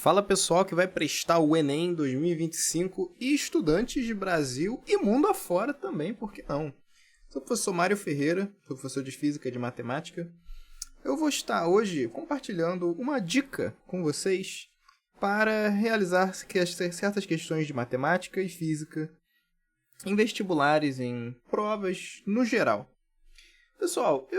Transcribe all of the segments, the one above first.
Fala pessoal que vai prestar o Enem 2025 e estudantes de Brasil e mundo afora também, por que não? Sou o professor Mário Ferreira, sou professor de Física e de Matemática. Eu vou estar hoje compartilhando uma dica com vocês para realizar certas questões de matemática e física em vestibulares, em provas no geral. Pessoal,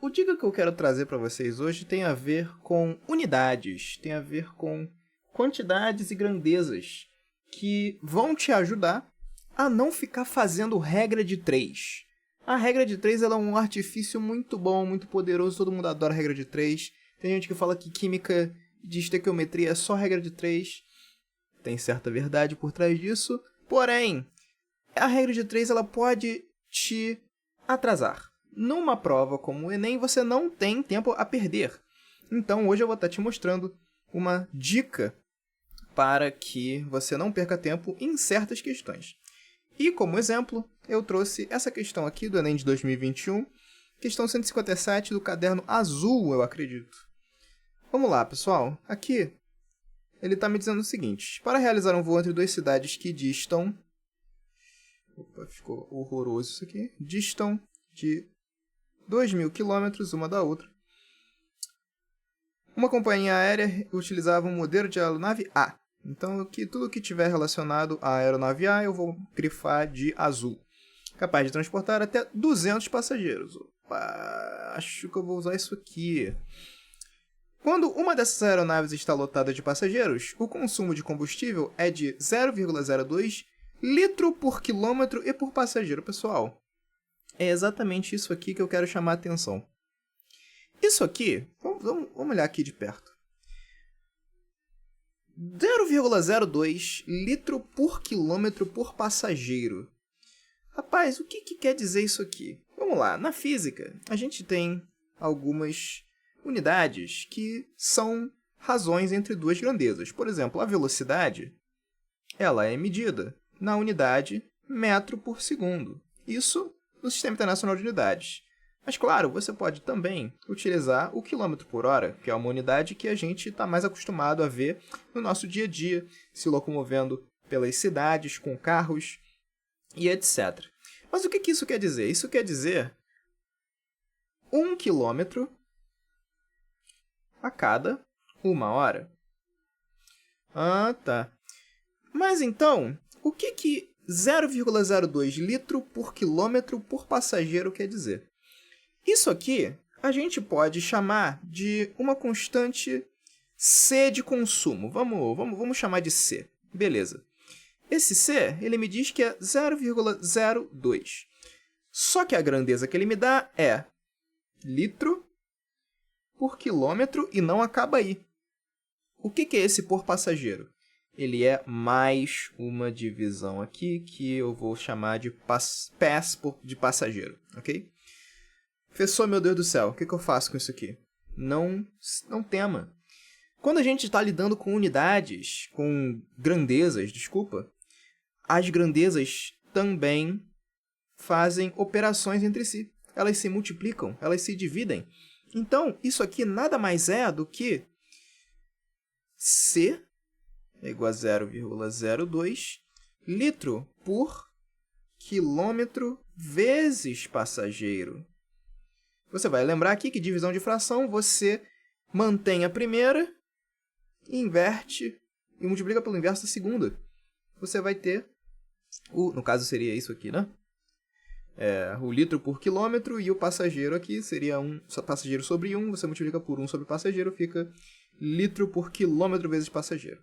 o dica que eu quero trazer para vocês hoje tem a ver com unidades, tem a ver com quantidades e grandezas que vão te ajudar a não ficar fazendo regra de 3. A regra de 3 ela é um artifício muito bom, muito poderoso, todo mundo adora a regra de 3. Tem gente que fala que química de estequiometria é só regra de 3. Tem certa verdade por trás disso, porém, a regra de 3 ela pode te atrasar. Numa prova como o Enem, você não tem tempo a perder. Então, hoje eu vou estar te mostrando uma dica para que você não perca tempo em certas questões. E, como exemplo, eu trouxe essa questão aqui do Enem de 2021, questão 157 do caderno azul, eu acredito. Vamos lá, pessoal. Aqui, ele está me dizendo o seguinte. Para realizar um voo entre duas cidades que distam... Opa, ficou horroroso isso aqui. Distam de 2.000 quilômetros uma da outra. Uma companhia aérea utilizava um modelo de aeronave A. Então, tudo que tiver relacionado à aeronave A, eu vou grifar de azul. Capaz de transportar até 200 passageiros. Opa, acho que eu vou usar isso aqui. Quando uma dessas aeronaves está lotada de passageiros, o consumo de combustível é de 0,02 litro por quilômetro e por passageiro, pessoal. É exatamente isso aqui que eu quero chamar a atenção. Isso aqui, vamos olhar aqui de perto. 0,02 litro por quilômetro por passageiro. Rapaz, o que quer dizer isso aqui? Vamos lá, na física, a gente tem algumas unidades que são razões entre duas grandezas. Por exemplo, a velocidade, ela é medida na unidade metro por segundo. Isso no Sistema Internacional de Unidades. Mas, claro, você pode também utilizar o quilômetro por hora, que é uma unidade que a gente está mais acostumado a ver no nosso dia a dia, se locomovendo pelas cidades, com carros e etc. Mas o que isso quer dizer? Isso quer dizer 1 quilômetro a cada 1 hora. Ah, tá. Mas então, o que 0,02 litro por quilômetro por passageiro quer dizer? Isso aqui a gente pode chamar de uma constante C de consumo. Vamos chamar de C. Beleza. Esse C, ele me diz que é 0,02. Só que a grandeza que ele me dá é litro por quilômetro e não acaba aí. O que é esse por passageiro? Ele é mais uma divisão aqui que eu vou chamar de pés de passageiro, ok? Professor, meu Deus do céu, o que eu faço com isso aqui? Não tema. Quando a gente está lidando com unidades, com grandezas, desculpa, as grandezas também fazem operações entre si. Elas se multiplicam, elas se dividem. Então, isso aqui nada mais é do que C é igual a 0,02 litro por quilômetro vezes passageiro. Você vai lembrar aqui que divisão de fração, você mantém a primeira, inverte e multiplica pelo inverso da segunda. Você vai ter, no caso seria isso aqui, né? O litro por quilômetro e o passageiro aqui seria passageiro sobre 1, você multiplica por 1 sobre passageiro, fica litro por quilômetro vezes passageiro.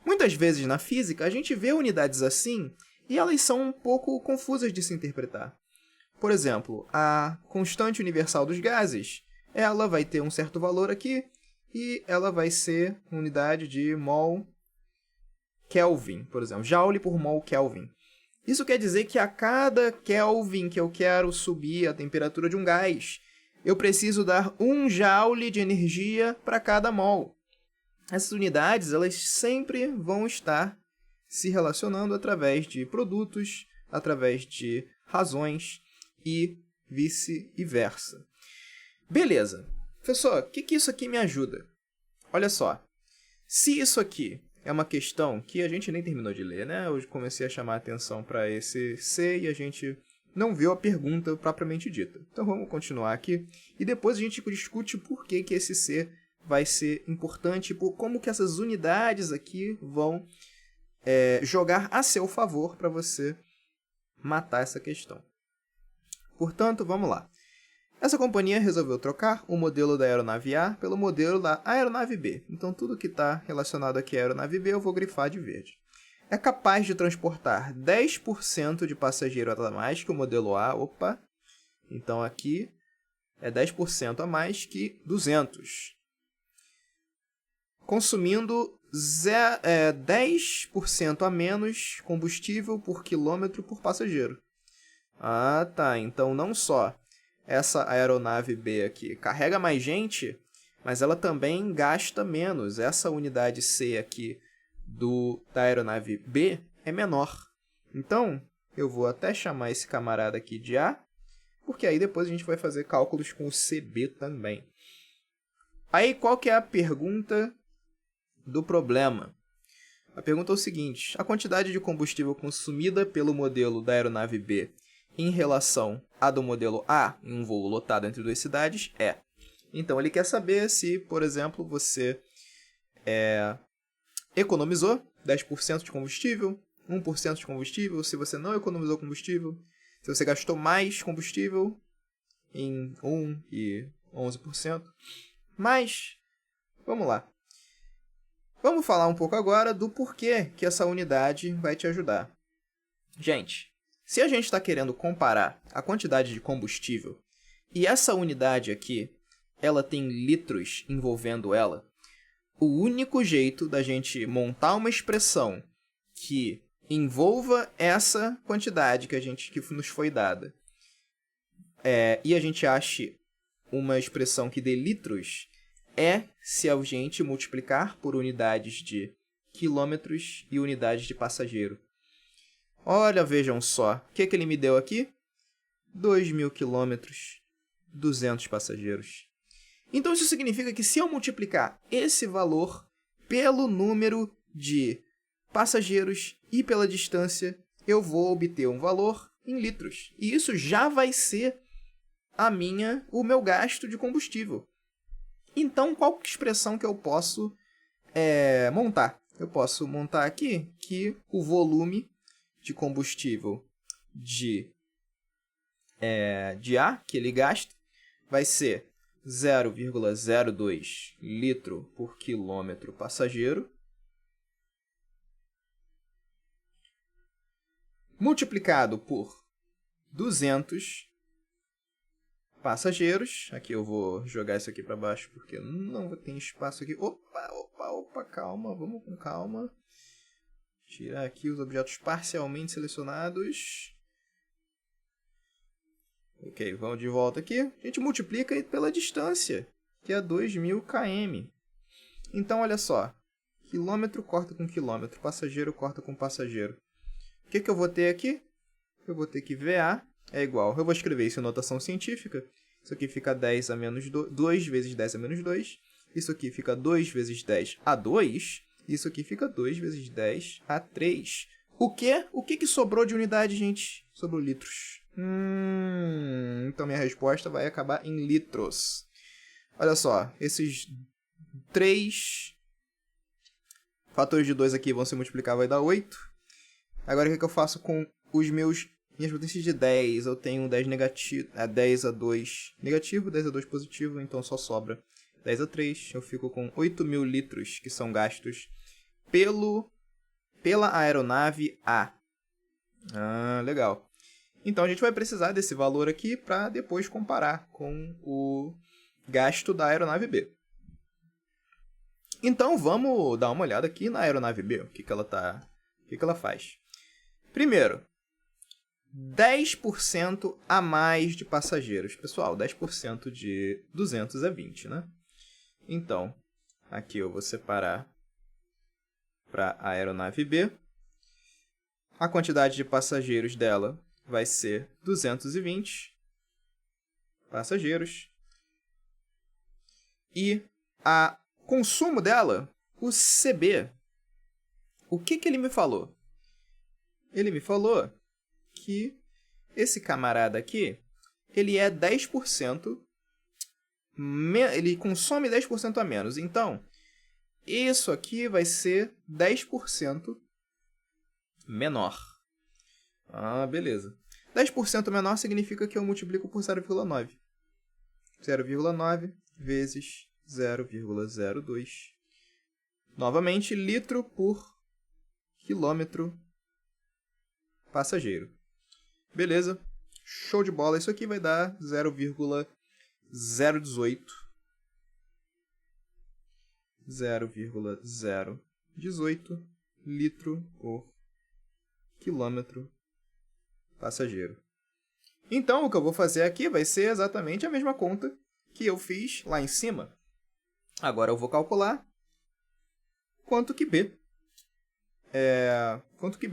Muitas vezes na física a gente vê unidades assim e elas são um pouco confusas de se interpretar. Por exemplo, a constante universal dos gases, ela vai ter um certo valor aqui e ela vai ser unidade de mol Kelvin, por exemplo, joule por mol Kelvin. Isso quer dizer que a cada Kelvin que eu quero subir a temperatura de um gás, eu preciso dar 1 joule de energia para cada mol. Essas unidades elas sempre vão estar se relacionando através de produtos, através de razões e vice-versa. Beleza. Professor, o que isso aqui me ajuda? Olha só. Se isso aqui é uma questão que a gente nem terminou de ler, né? Eu comecei a chamar a atenção para esse C e a gente não viu a pergunta propriamente dita. Então vamos continuar aqui e depois a gente discute por que esse C vai ser importante, por como que essas unidades aqui vão jogar a seu favor para você matar essa questão. Portanto, vamos lá. Essa companhia resolveu trocar o modelo da aeronave A pelo modelo da aeronave B. Então, tudo que está relacionado aqui à aeronave B eu vou grifar de verde. É capaz de transportar 10% de passageiro a mais que o modelo A. Opa! Então, aqui é 10% a mais que 200. Consumindo 10% a menos combustível por quilômetro por passageiro. Ah, tá. Então, não só essa aeronave B aqui carrega mais gente, mas ela também gasta menos. Essa unidade C aqui da aeronave B é menor. Então, eu vou até chamar esse camarada aqui de A, porque aí depois a gente vai fazer cálculos com o CB também. Aí, qual que é a pergunta do problema? A pergunta é o seguinte: a quantidade de combustível consumida pelo modelo da aeronave B em relação à do modelo A, em um voo lotado entre duas cidades, é. Então, ele quer saber se, por exemplo, você economizou 10% de combustível, 1% de combustível, se você não economizou combustível, se você gastou mais combustível em 1% e 11%. Mas, vamos lá. Vamos falar um pouco agora do porquê que essa unidade vai te ajudar. Gente, se a gente está querendo comparar a quantidade de combustível e essa unidade aqui, ela tem litros envolvendo ela, o único jeito da gente montar uma expressão que envolva essa quantidade que nos foi dada e a gente ache uma expressão que dê litros é se a gente multiplicar por unidades de quilômetros e unidades de passageiro. Olha, vejam só. O que ele me deu aqui? 2.000 quilômetros, 200 passageiros. Então, isso significa que se eu multiplicar esse valor pelo número de passageiros e pela distância, eu vou obter um valor em litros. E isso já vai ser o meu gasto de combustível. Então, qual expressão que eu posso montar? Eu posso montar aqui que o volume de combustível de A, que ele gasta, vai ser 0,02 litro por quilômetro passageiro, multiplicado por 200 passageiros. Aqui eu vou jogar isso aqui para baixo, porque não tem espaço aqui. Opa, calma, vamos com calma. Tirar aqui os objetos parcialmente selecionados. Ok, vamos de volta aqui. A gente multiplica pela distância, que é 2.000 km. Então, olha só. Quilômetro corta com quilômetro, passageiro corta com passageiro. O que eu vou ter aqui? Eu vou ter que VA é igual. Eu vou escrever isso em notação científica. Isso aqui fica 10 a menos 2 vezes 10 a menos 2. Isso aqui fica 2 vezes 10 a 2. Isso aqui fica 2 vezes 10 a 3. O quê? O que sobrou de unidade, gente? Sobrou litros. Então minha resposta vai acabar em litros. Olha só, esses 3 fatores de 2 aqui vão se multiplicar, vai dar 8. Agora o que eu faço com os minhas potências de 10? Eu tenho 10 negativo, 10 a 2 negativo, 10 a 2 positivo, então só sobra 10 a 3. Eu fico com 8.000 litros que são gastos pela aeronave A. Legal. Então, a gente vai precisar desse valor aqui para depois comparar com o gasto da aeronave B. Então, vamos dar uma olhada aqui na aeronave B. O que ela faz? Primeiro, 10% a mais de passageiros. Pessoal, 10% de 200 é 20, né? Então, aqui eu vou separar para a aeronave B. A quantidade de passageiros dela vai ser 220 passageiros. E o consumo dela, o CB, o que ele me falou? Ele me falou que esse camarada aqui, ele é 10%, ele consome 10% a menos. Então, isso aqui vai ser 10% menor. Ah, beleza. 10% menor significa que eu multiplico por 0,9. 0,9 vezes 0,02. Novamente, litro por quilômetro passageiro. Beleza. Show de bola. Isso aqui vai dar 0,018. 0,018 litro por quilômetro passageiro. Então, o que eu vou fazer aqui vai ser exatamente a mesma conta que eu fiz lá em cima. Agora eu vou calcular quanto que B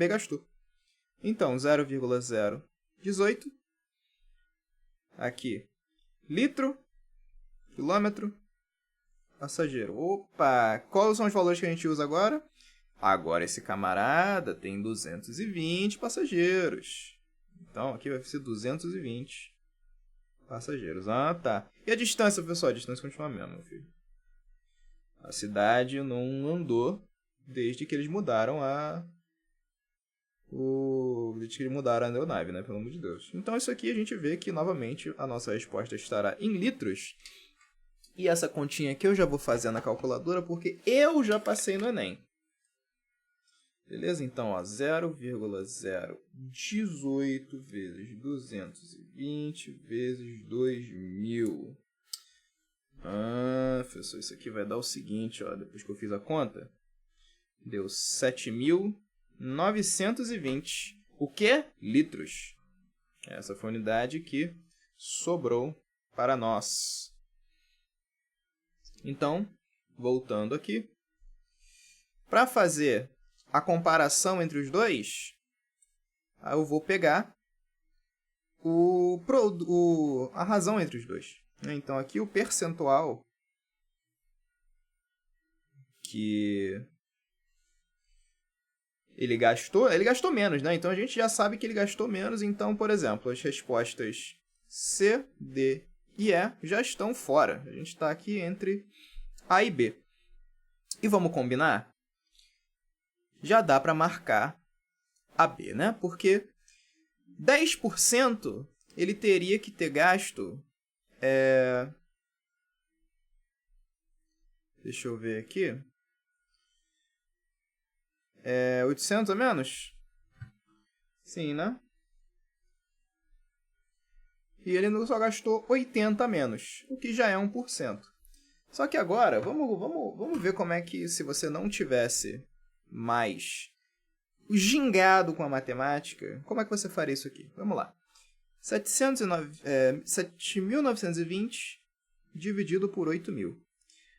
gastou. Então, 0,018 aqui, litro, quilômetro, passageiro. Opa, quais são os valores que a gente usa agora? Agora esse camarada tem 220 passageiros. Então, aqui vai ser 220 passageiros. Ah, tá. E a distância, pessoal? A distância continua a mesma, meu filho. A cidade não andou desde que eles mudaram desde que eles mudaram a aeronave, né? Pelo amor de Deus. Então, isso aqui a gente vê que, novamente, a nossa resposta estará em litros. E essa continha aqui eu já vou fazer na calculadora, porque eu já passei no Enem. Beleza? Então, ó, 0,018 vezes 220 vezes 2.000. Ah, professor, isso aqui vai dar o seguinte, ó, depois que eu fiz a conta, deu 7.920. O quê? Litros. Essa foi a unidade que sobrou para nós. Então, voltando aqui, para fazer a comparação entre os dois, eu vou pegar a razão entre os dois. Então, aqui o percentual que ele gastou menos, né? Então, a gente já sabe que ele gastou menos. Então, por exemplo, as respostas C, D e E já estão fora. A gente está aqui entre A e B. E vamos combinar? Já dá para marcar a B, né? Porque 10% ele teria que ter gasto... Deixa eu ver aqui. 800 a menos? Sim, né? E ele só gastou 80 a menos, o que já é 1%. Só que agora, vamos ver como é que, se você não tivesse mais gingado com a matemática, como é que você faria isso aqui? Vamos lá. 7.920 dividido por 8.000.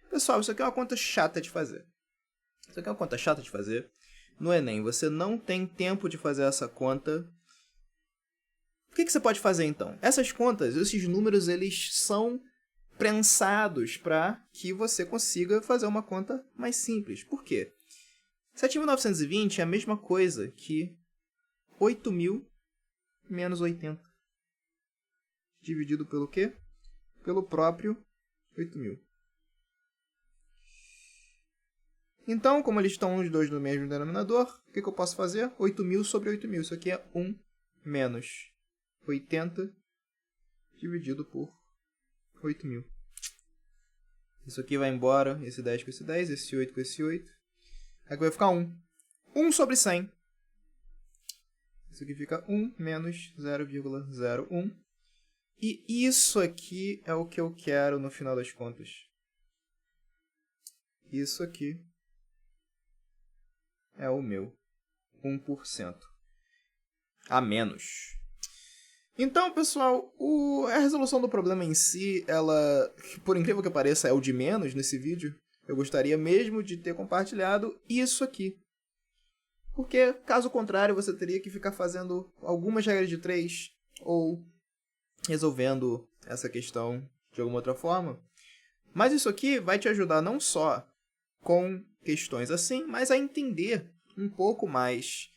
Pessoal, isso aqui é uma conta chata de fazer. No Enem, você não tem tempo de fazer essa conta. O que você pode fazer, então? Essas contas, esses números, eles são prensados para que você consiga fazer uma conta mais simples. Por quê? 7.920 é a mesma coisa que 8.000 menos 80. Dividido pelo quê? Pelo próprio 8.000. Então, como eles estão os dois no mesmo denominador, o que eu posso fazer? 8.000 sobre 8.000. Isso aqui é 1 menos 80 dividido por 8.000. Isso aqui vai embora, esse 10 com esse 10, esse 8 com esse 8. Aqui vai ficar 1. 1 sobre 100. Isso aqui fica 1 menos 0,01. E isso aqui é o que eu quero no final das contas. Isso aqui é o meu 1% a menos. Então, pessoal, a resolução do problema em si, ela, por incrível que pareça, é o de menos nesse vídeo. Eu gostaria mesmo de ter compartilhado isso aqui. Porque, caso contrário, você teria que ficar fazendo algumas regras de 3 ou resolvendo essa questão de alguma outra forma. Mas isso aqui vai te ajudar não só com questões assim, mas a entender um pouco mais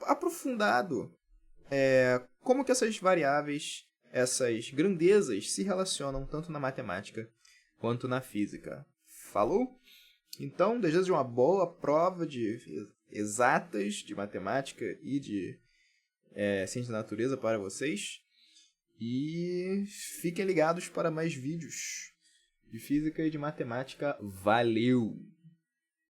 aprofundado como que essas variáveis, essas grandezas se relacionam tanto na matemática quanto na física. Falou? Então, desejo uma boa prova de exatas, de matemática e de ciência da natureza para vocês. E fiquem ligados para mais vídeos de física e de matemática. Valeu!